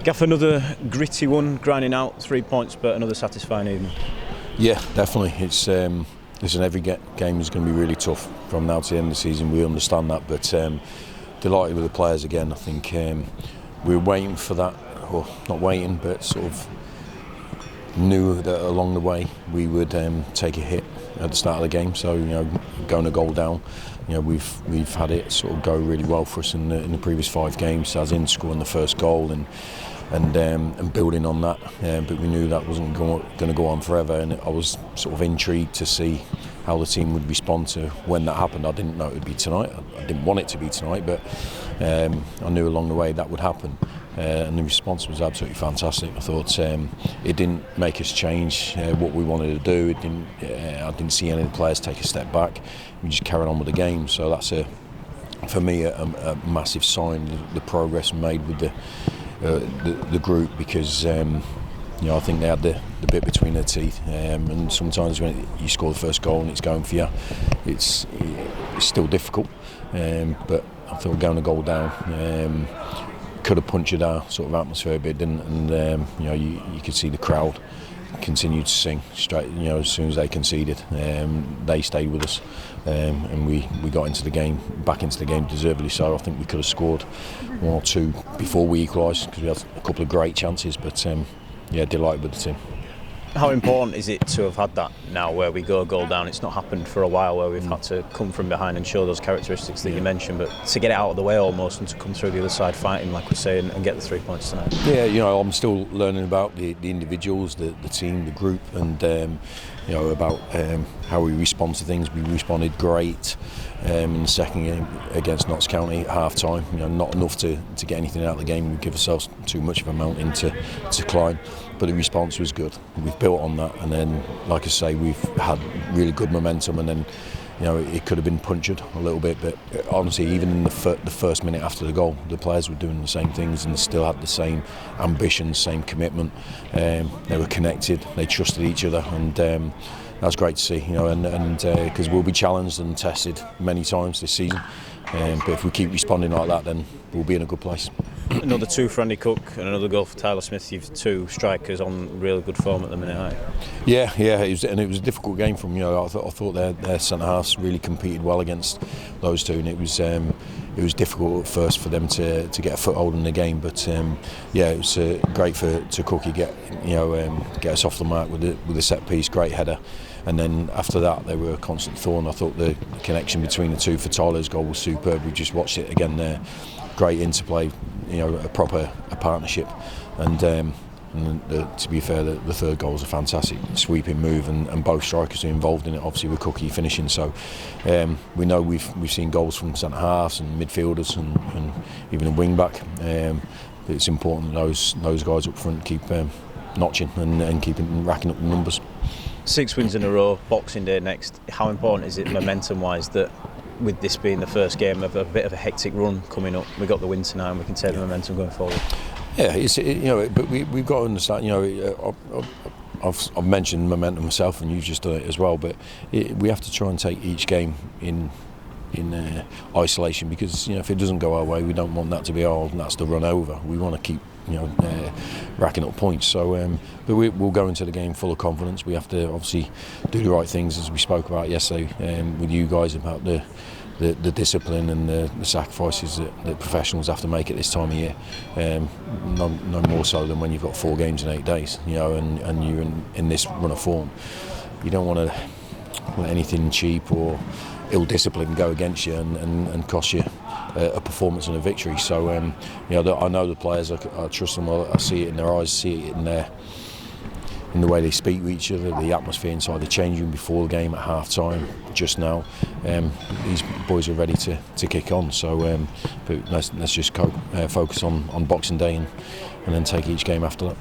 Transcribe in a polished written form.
Gaff, another gritty one, grinding out 3 points, but another satisfying evening. Yeah, definitely. Listen, every game is going to be really tough from now to the end of the season. We understand that, but delighted with the players again. I think we were waiting for that, or not waiting, but sort of knew that along the way we would take a hit at the start of the game. So going a goal down, we've had it sort of go really well for us in the previous 5 games, as in scoring the first goal and building on that. But we knew that wasn't going to go on forever, and I was sort of intrigued to see how the team would respond to when that happened. I didn't know it would be tonight. I didn't want it to be tonight, but I knew along the way that would happen. And the response was absolutely fantastic. I thought it didn't make us change what we wanted to do. I didn't see any of the players take a step back. We just carried on with the game. So that's for me a massive sign of the progress made with the group, because I think they had the bit between their teeth. And sometimes when you score the first goal and it's going for you, it's still difficult. But I thought going a goal down could have punctured our sort of atmosphere a bit, didn't it? And you could see the crowd continue to sing straight. As soon as they conceded, they stayed with us, and we got back into the game deservedly. So I think we could have scored 1 or 2 before we equalised, because we had a couple of great chances. But delighted with the team. How important is it to have had that now, where we go a goal down? It's not happened for a while, where we've had to come from behind and show those characteristics that you mentioned, but to get it out of the way almost and to come through the other side fighting, like we say, and get the 3 points tonight. Yeah, I'm still learning about the individuals, the team, the group, and about how we respond to things. We responded great in the second game against Notts County at half time. Not enough to get anything out of the game. We give ourselves too much of a mountain to climb, but the response was good. We've built on that, and then, like I say, we've had really good momentum, and then it could have been punctured a little bit, but honestly, even in the first minute after the goal, the players were doing the same things and still had the same ambition, same commitment. They were connected, they trusted each other, and that's great to see. And because we'll be challenged and tested many times this season, but if we keep responding like that, then we'll be in a good place. Another 2 for Andy Cook and another goal for Tyler Smith. You've 2 strikers on really good form at the minute, aren't you? Yeah, it was a difficult game for them. I thought their centre halves really competed well against those 2, and it was difficult at first for them to get a foothold in the game. But it was great to Cookie get us off the mark with a set piece, great header. And then after that, they were a constant thorn. I thought the connection between the 2 for Tyler's goal was superb. We just watched it again there. Great interplay, a proper partnership. And to be fair, the third goal was a fantastic sweeping move, and both strikers are involved in it, obviously with Cookie finishing. So we know we've seen goals from centre halves and midfielders and even a wing back. But it's important that those guys up front keep notching and keeping racking up the numbers. 6 wins in a row, Boxing Day next. How important is it momentum-wise that, with this being the first game of a bit of a hectic run coming up, we got the win tonight and we can take the momentum going forward? Yeah, but we've got to understand. I've mentioned momentum myself, and you've just done it as well. But we have to try and take each game in isolation, because if it doesn't go our way, we don't want that to be that's the run over. We want to keep racking up points. So, but we'll go into the game full of confidence. We have to obviously do the right things, as we spoke about yesterday with you guys, about the discipline and the sacrifices that professionals have to make at this time of year. No more so than when you've got 4 games in 8 days, and you're in this run of form. You don't want to let anything cheap or ill-discipline go against you and cost you a performance and a victory. So I know the players. I trust them. I see it in their eyes, see it in the way they speak with each other, the atmosphere inside the changing room before the game, at half time, just now. These boys are ready to kick on. So but let's just focus on Boxing Day and then take each game after that.